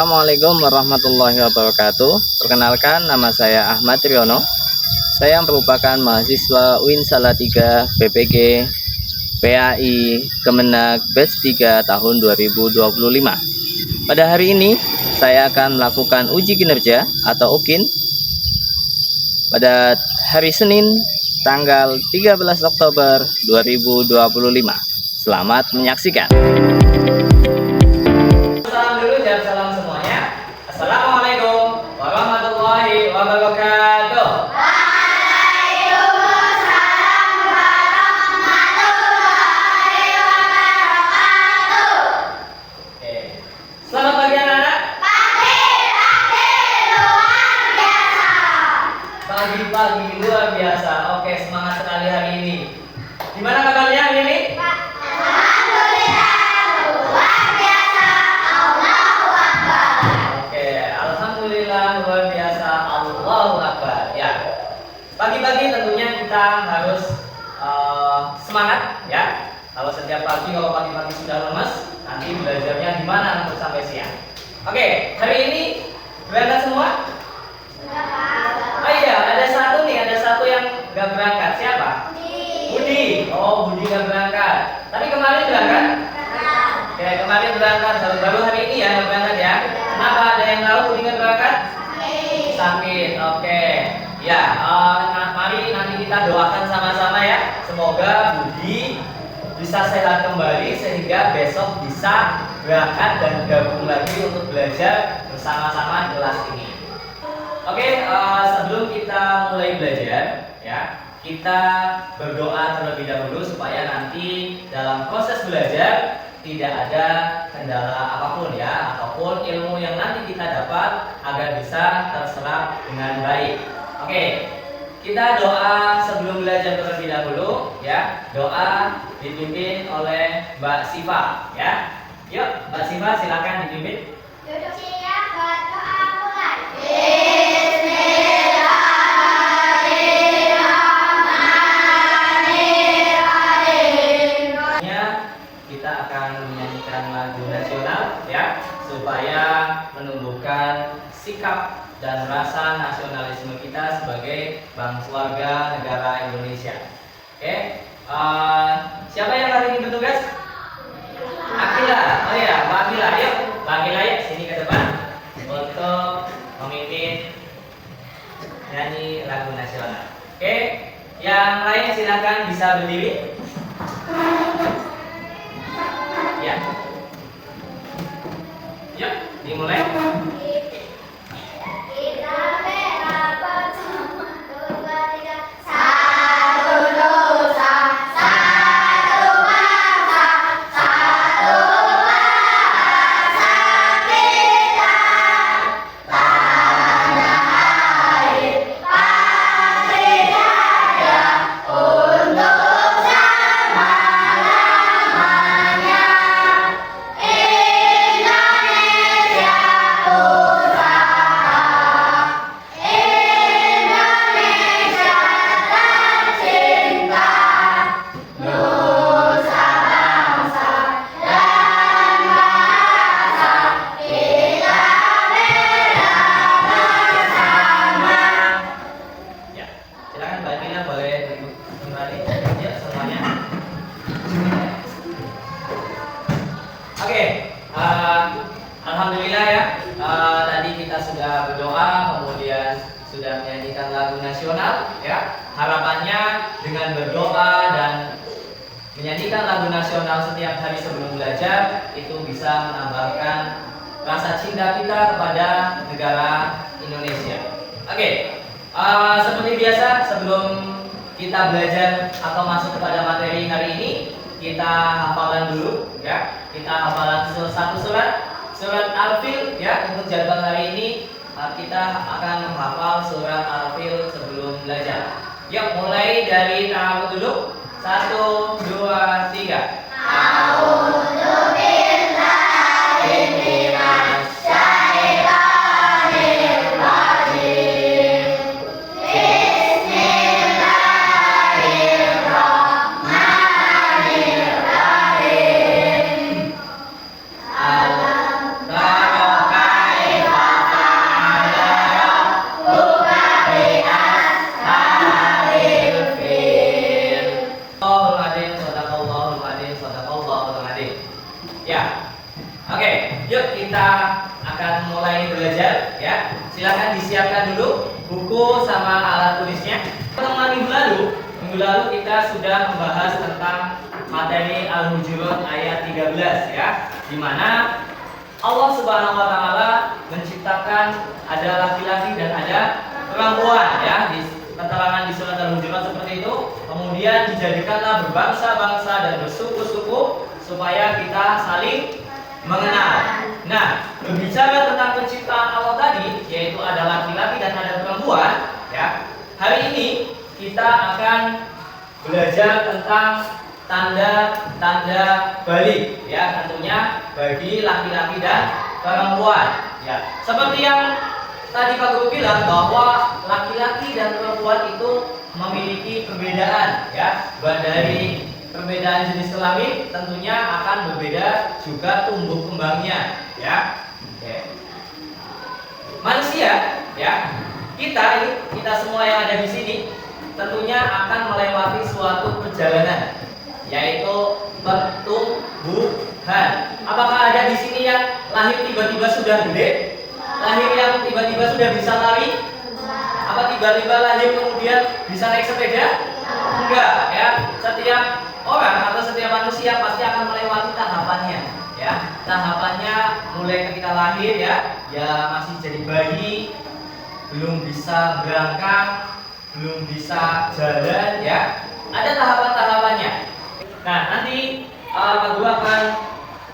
Assalamualaikum warahmatullahi wabarakatuh. Perkenalkan, nama saya Ahmad Riono. Saya merupakan mahasiswa UIN Salatiga BPG PAI Kemenag Batch 3 tahun 2025. Pada hari ini saya akan melakukan uji kinerja atau UKIN pada hari Senin tanggal 13 Oktober 2025. Selamat menyaksikan. Salam dulu, jangan salam semuanya. Assalamualaikum warahmatullahi wabarakatuh. Waalaikumsalam warahmatullahi wabarakatuh. Oke. Selamat pagi anak-anak. Pagi-pagi luar biasa. Oke, semangat sekali hari ini. Gimana kabarnya hari ini? Luar biasa, Allahu Akbar. Ya, pagi-pagi tentunya kita harus semangat ya. Kalau setiap pagi, kalau pagi-pagi sudah lemes, nanti belajarnya gimana untuk sampai siang. Oke, hari ini berangkat semua? Oh iya, ada satu yang gak berangkat. Siapa? Budi. Oh, Budi gak berangkat. Tapi kemarin berangkat? Oke, kemarin berangkat. Baru hari ini ya gak berangkat ya. Kenapa? Ada yang tahu Budi gak berangkat? Sakit, oke. Ya, mari nanti kita doakan sama-sama ya. Semoga Budi bisa sehat kembali sehingga besok bisa berangkat dan gabung lagi untuk belajar bersama-sama kelas ini. Oke, sebelum kita mulai belajar ya, kita berdoa terlebih dahulu supaya nanti dalam proses belajar tidak ada kendala apapun ya, ataupun ilmu yang nanti kita dapat agar bisa terserap dengan baik. Oke, kita doa sebelum belajar terlebih dahulu ya. Doa dipimpin oleh Mbak Siva ya. Yuk, Mbak Siva silakan dipimpin. Duduk siap, berdoa mulai. Kita akan menyanyikan lagu nasional ya, supaya menumbuhkan sikap dan rasa nasionalisme kita sebagai bangsa warga negara Indonesia. Oke, siapa yang hari ini bertugas? Akila. Oh ya, Mbak Akila, yuk, Mbak Akila ya, sini ke depan untuk memimpin nyanyi lagu nasional. Oke, yang lain silakan bisa berdiri. Ya. Yuk, dimulai. Kita berapat sama 2, 3. Satu dosa, satu bangsa, satu bahasa kita. Tanah air pasti jaya untuk selama-lamanya. Indonesia pusaka, Indonesia tercinta, nusa bangsa dan bahasa kita bela bersama. Ya, silakan Mbak Tina boleh kembali ya semuanya. Oke, alhamdulillah ya. Tadi kita sudah berdoa, kemudian sudah menyanyikan lagu nasional ya. Harapannya dengan berdoa dan menyanyikan lagu nasional setiap hari sebelum belajar itu bisa menambahkan rasa cinta kita kepada negara Indonesia. Oke, seperti biasa sebelum kita belajar atau masuk kepada materi hari ini, kita hafalan dulu ya. Kita hafalan satu surat Al-Fil ya. Untuk jadwal hari ini kita akan menghafal surat Al-Fil sebelum belajar. Yuk, mulai dari ta'awudz dulu. 1, 2, 3. A'udzubillahi minasyaitonir rajim. Bismillahirrahmanirrahim. Alam tara Ya. Oke, yuk kita akan mulai belajar ya. Silakan disiapkan dulu buku sama alat tulisnya. Pertemuan minggu lalu kita sudah membahas tentang materi Al-Hujurat ayat 13 ya, di mana Allah Subhanahu wa taala menciptakan ada laki-laki dan ada perempuan ya, di keterangan di surat Al-Hujurat seperti itu. Kemudian dijadikanlah berbangsa-bangsa dan bersuku-suku supaya kita saling mengenal. Nah, berbicara tentang penciptaan Allah tadi, yaitu ada laki-laki dan ada perempuan, ya. Hari ini kita akan belajar tentang tanda-tanda balik, ya, tentunya bagi laki-laki dan perempuan, ya. Seperti yang tadi Pak Guru bilang bahwa laki-laki dan perempuan itu memiliki perbedaan, ya, dari perbedaan jenis kelamin tentunya akan berbeda juga tumbuh kembangnya, ya. Oke. Manusia, ya, kita semua yang ada di sini tentunya akan melewati suatu perjalanan, yaitu pertumbuhan. Apakah ada di sini yang lahir tiba-tiba sudah gede? Lahir yang tiba-tiba sudah bisa lari? Apa tiba-tiba lahir kemudian bisa naik sepeda? Enggak, ya. Setiap orang atau setiap manusia pasti akan melewati tahapannya, ya. Tahapannya mulai ketika lahir, ya masih jadi bayi, belum bisa berangkat, belum bisa jalan, ya. Ada tahapan-tahapannya. Nah, nanti Pak Guru akan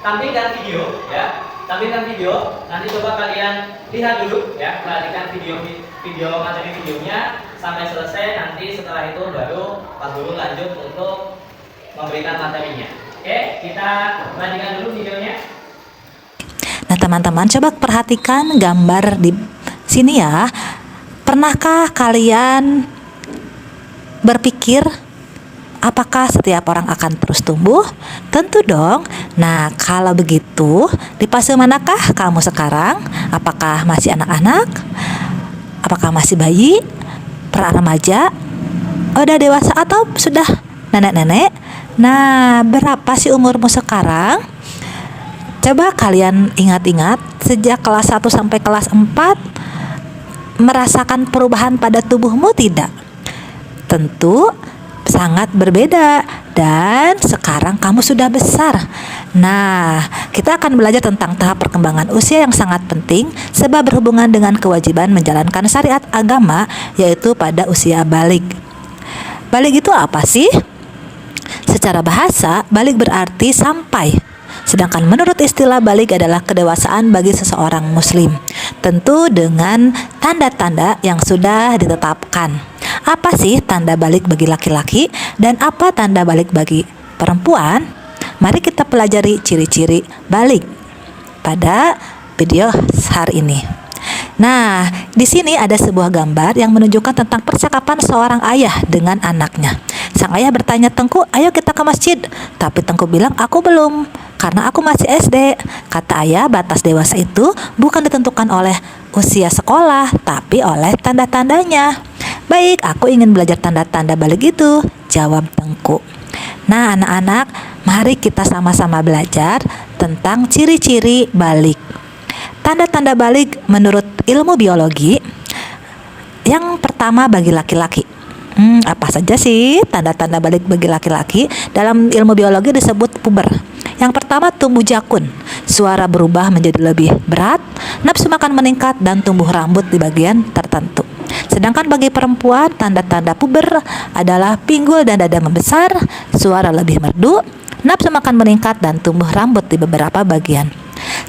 tampilkan video, ya. Tampilkan video. Nanti coba kalian lihat dulu, ya. Perhatikan video materi videonya sampai selesai. Nanti setelah itu baru Pak Guru lanjut untuk memberikan materinya. Oke, kita perhatikan dulu videonya. Nah, teman-teman coba perhatikan gambar di sini ya. Pernahkah kalian berpikir apakah setiap orang akan terus tumbuh? Tentu dong. Nah, kalau begitu, di fase manakah kamu sekarang? Apakah masih anak-anak? Apakah masih bayi? Pra remaja? Udah dewasa atau sudah nenek-nenek? Nah, berapa sih umurmu sekarang? Coba kalian ingat-ingat, sejak kelas 1 sampai kelas 4 merasakan perubahan pada tubuhmu tidak? Tentu sangat berbeda, dan sekarang kamu sudah besar. Nah, kita akan belajar tentang tahap perkembangan usia yang sangat penting sebab berhubungan dengan kewajiban menjalankan syariat agama, yaitu pada usia balik. Balik itu apa sih? Secara bahasa, balik berarti sampai. Sedangkan menurut istilah balik adalah kedewasaan bagi seseorang muslim. Tentu dengan tanda-tanda yang sudah ditetapkan. Apa sih tanda balik bagi laki-laki dan apa tanda balik bagi perempuan? Mari kita pelajari ciri-ciri balik pada video hari ini. Nah, di sini ada sebuah gambar yang menunjukkan tentang percakapan seorang ayah dengan anaknya. Sang ayah bertanya, "Tengku, ayo kita ke masjid." Tapi Tengku bilang, "Aku belum, karena aku masih SD." Kata ayah, batas dewasa itu bukan ditentukan oleh usia sekolah, tapi oleh tanda-tandanya. "Baik, aku ingin belajar tanda-tanda balik itu," jawab Tengku. Nah, anak-anak, mari kita sama-sama belajar tentang ciri-ciri balik. Tanda-tanda balik menurut ilmu biologi. Yang pertama bagi laki-laki. Apa saja sih tanda-tanda balik bagi laki-laki? Dalam ilmu biologi disebut puber. Yang pertama, tumbuh jakun. Suara berubah menjadi lebih berat, nafsu makan meningkat, dan tumbuh rambut di bagian tertentu. Sedangkan bagi perempuan, tanda-tanda puber adalah pinggul dan dada membesar, suara lebih merdu, nafsu makan meningkat, dan tumbuh rambut di beberapa bagian.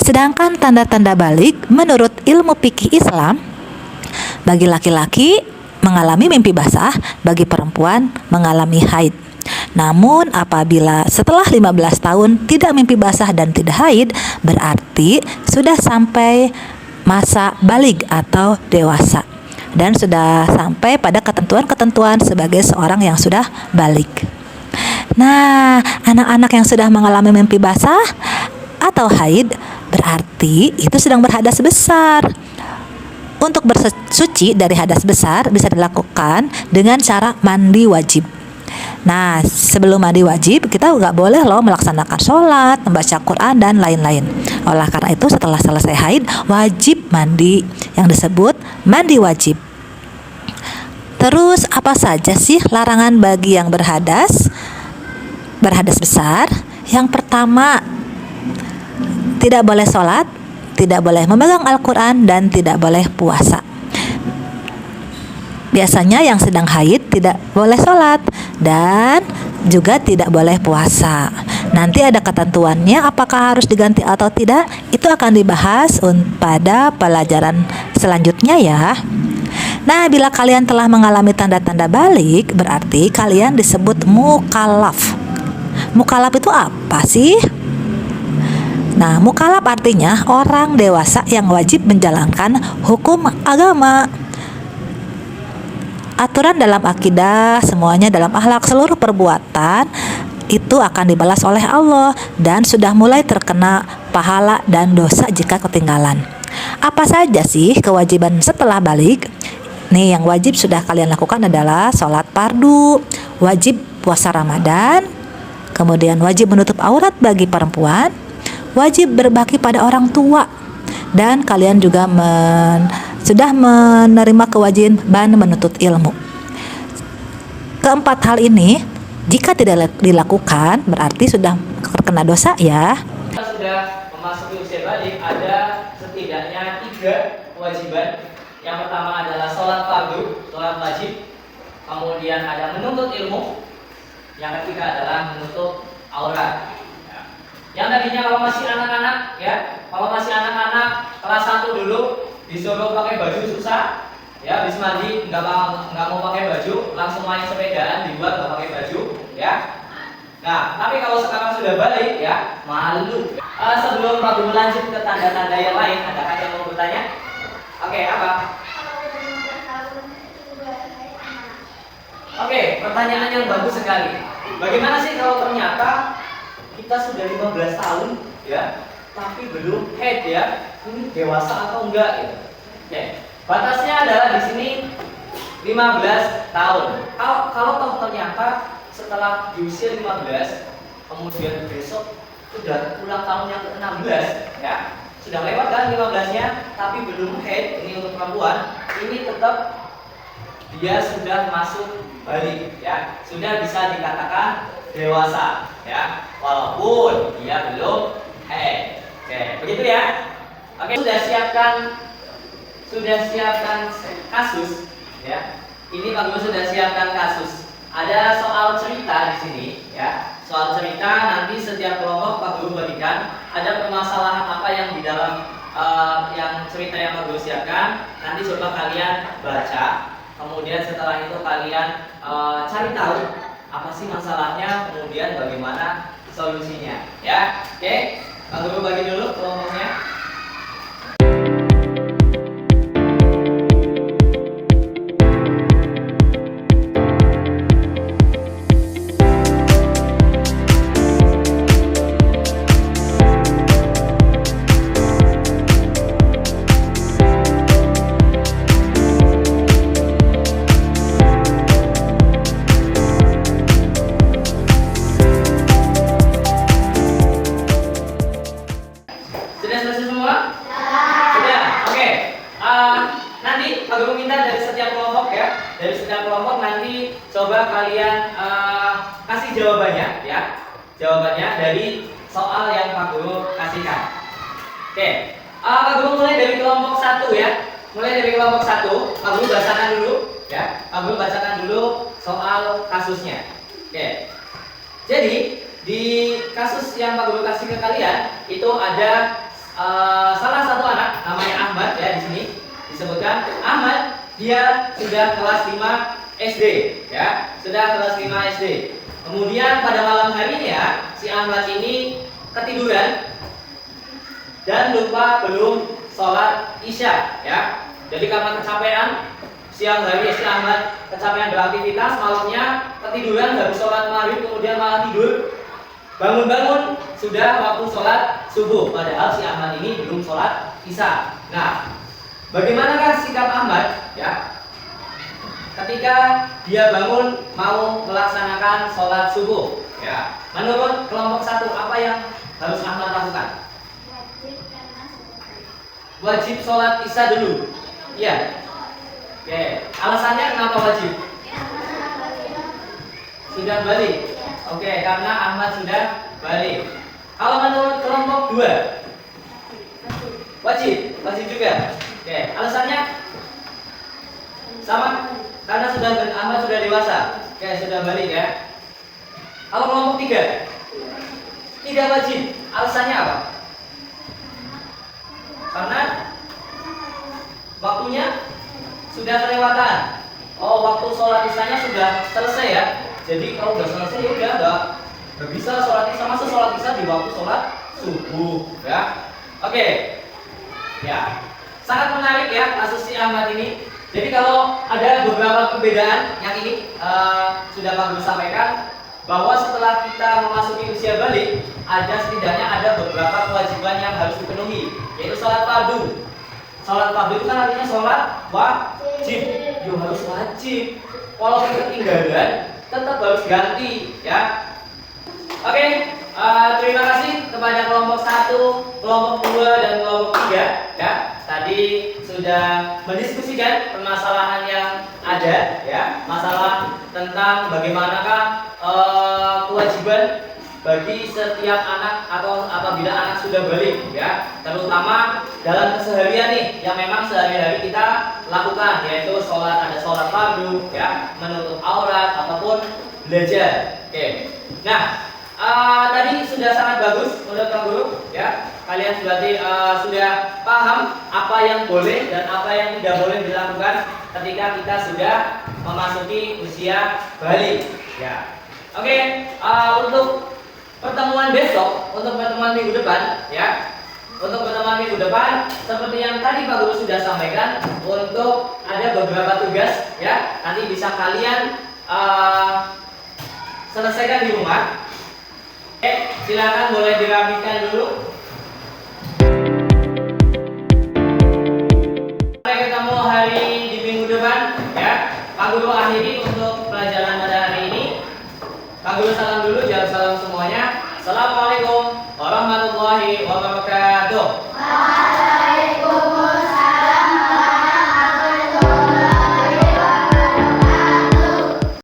Sedangkan tanda-tanda balik menurut ilmu fikih Islam, bagi laki-laki mengalami mimpi basah, bagi perempuan mengalami haid. Namun apabila setelah 15 tahun tidak mimpi basah dan tidak haid, berarti sudah sampai masa balik atau dewasa dan sudah sampai pada ketentuan-ketentuan sebagai seorang yang sudah balik. Nah, anak-anak yang sudah mengalami mimpi basah atau haid berarti itu sedang berhadas besar. Untuk bersuci dari hadas besar bisa dilakukan dengan cara mandi wajib. Nah, sebelum mandi wajib kita nggak boleh loh melaksanakan sholat, membaca Quran dan lain-lain. Oleh karena itu setelah selesai haid wajib mandi, yang disebut mandi wajib. Terus apa saja sih larangan bagi yang berhadas besar? Yang pertama, tidak boleh sholat, tidak boleh memegang Al-Quran, dan tidak boleh puasa. Biasanya yang sedang haid tidak boleh sholat dan juga tidak boleh puasa. Nanti ada ketentuannya apakah harus diganti atau tidak. Itu akan dibahas pada pelajaran selanjutnya ya. Nah, bila kalian telah mengalami tanda-tanda balik, berarti kalian disebut mukallaf. Mukallaf itu apa sih? Nah, mukallaf artinya orang dewasa yang wajib menjalankan hukum agama. Aturan dalam akidah, semuanya dalam akhlak, seluruh perbuatan itu akan dibalas oleh Allah dan sudah mulai terkena pahala dan dosa jika ketinggalan. Apa saja sih kewajiban setelah balik? Nih, yang wajib sudah kalian lakukan adalah sholat fardu, wajib puasa Ramadan, kemudian wajib menutup aurat bagi perempuan, wajib berbakti pada orang tua, dan kalian juga sudah menerima kewajiban menuntut ilmu. Keempat hal ini jika tidak dilakukan berarti sudah terkena dosa ya. Kita sudah memasuki usia balik, ada setidaknya 3 kewajiban. Yang pertama adalah sholat fardu, sholat wajib. Kemudian ada menuntut ilmu. Yang ketiga adalah menutup aurat. Yang tadinya kalau masih anak-anak ya, kalau masih anak-anak kelas 1 dulu disuruh pakai baju susah, ya habis mandi nggak mau pakai baju, langsung main sepedaan di luar nggak pakai baju, ya. Nah, tapi kalau sekarang sudah balik, ya malu. Sebelum Pak Guru lanjut ke tanda-tanda yang lain, adakah yang mau bertanya? Oke, apa? Oke, pertanyaan yang bagus sekali. Bagaimana sih kalau ternyata kita sudah 15 tahun, ya, tapi belum head ya? Ini dewasa atau enggak gitu. Oke. Batasnya adalah di sini 15 tahun. Kalau ternyata setelah di usia 15 kemudian besok sudah ulang tahun yang ke-16 ya. Sudah lewat kan 15-nya tapi belum head, ini untuk perempuan, ini tetap dia sudah masuk balik ya. Sudah bisa dikatakan dewasa ya, walaupun dia belum head. Oke, begitu ya. Oke, sudah siapkan kasus ya. Ini Pak Guru sudah siapkan kasus. Ada soal cerita di sini ya. Soal cerita nanti setiap kelompok Pak Guru bagikan ada permasalahan apa yang di dalam yang cerita yang Pak Guru siapkan. Nanti coba kalian baca. Kemudian setelah itu kalian cari tahu apa sih masalahnya, kemudian bagaimana solusinya ya. Oke, Pak Guru bagi dulu kelompoknya. Sudah selesai semua? Sudah, oke. Nanti Pak Guru minta dari setiap kelompok ya, dari setiap kelompok nanti coba kalian kasih jawabannya ya, jawabannya dari soal yang Pak Guru kasihkan. Oke, Pak Guru mulai dari kelompok 1 ya, mulai dari kelompok 1. Pak Guru bacakan dulu ya, Pak Guru bacakan dulu soal kasusnya. Oke, jadi di kasus yang Pak Guru kasih ke kalian itu ada salah satu anak namanya Ahmad ya, di sini disebutkan Ahmad, dia sudah kelas 5 SD ya, sudah kelas 5 SD. Kemudian pada malam harinya si Ahmad ini ketiduran dan lupa belum sholat Isya ya. Jadi karena kecapean siang hari si Ahmad kecapean beraktivitas, malamnya ketiduran, habis sholat maghrib kemudian malah tidur. Bangun-bangun sudah waktu sholat subuh, padahal si Ahmad ini belum sholat Isya. Nah, bagaimanakah sikap Ahmad? Ya, ketika dia bangun mau melaksanakan sholat subuh? Ya. Menurut kelompok 1 apa yang harus Ahmad lakukan? Wajib sholat isya dulu. Iya. Oke. Alasannya kenapa wajib? Sudah balik. Oke, karena Ahmad sudah balik. Kalau menurut kelompok 2? Wajib juga. Oke, alasannya sama, karena Ahmad sudah dewasa. Oke, sudah balik ya. Kalau kelompok 3? Tidak wajib. Alasannya apa? Karena waktunya sudah kelewatan. Oh, waktu sholat isyanya sudah selesai ya. Jadi kalau udah selesai ya udah nggak bisa sholat isya, masa sholat isya di waktu sholat subuh ya. Oke. Ya. Sangat menarik ya kasus si Ahmad ini. Jadi kalau ada beberapa perbedaan yang ini sudah Pak Guru sampaikan, bahwa setelah kita memasuki usia balik, setidaknya ada beberapa kewajiban yang harus dipenuhi, yaitu sholat fardu. Sholat fardu itu kan artinya sholat wajib. Yo, harus wajib. Walaupun ketinggalan, tetap harus ganti ya. Oke, terima kasih kepada kelompok 1, kelompok 2, dan kelompok 3 ya. Tadi sudah mendiskusikan permasalahan yang ada ya, masalah tentang bagaimanakah kewajiban bagi setiap anak atau apabila anak sudah balik ya, terutama dalam keseharian nih yang memang sehari-hari kita lakukan, yaitu ada sholat fardu ya, menutup aurat ataupun belajar. Oke. Nah, tadi sudah sangat bagus menurut Pak Guru ya. Kalian sudah paham apa yang boleh dan apa yang tidak boleh dilakukan ketika kita sudah memasuki usia balik ya. Oke, untuk pertemuan besok, untuk pertemuan minggu depan ya. Untuk pertemuan minggu depan seperti yang tadi Pak Guru sudah sampaikan, untuk ada beberapa tugas ya. Nanti bisa kalian selesaikan di rumah. Oke, silakan boleh dirapikan dulu. Sampai ketemu hari di minggu depan ya. Pak Guru akhiri untuk pelajaran pada hari ini. Pak Guru salam dulu, jawab salam semuanya. Assalamualaikum warahmatullahi wabarakatuh.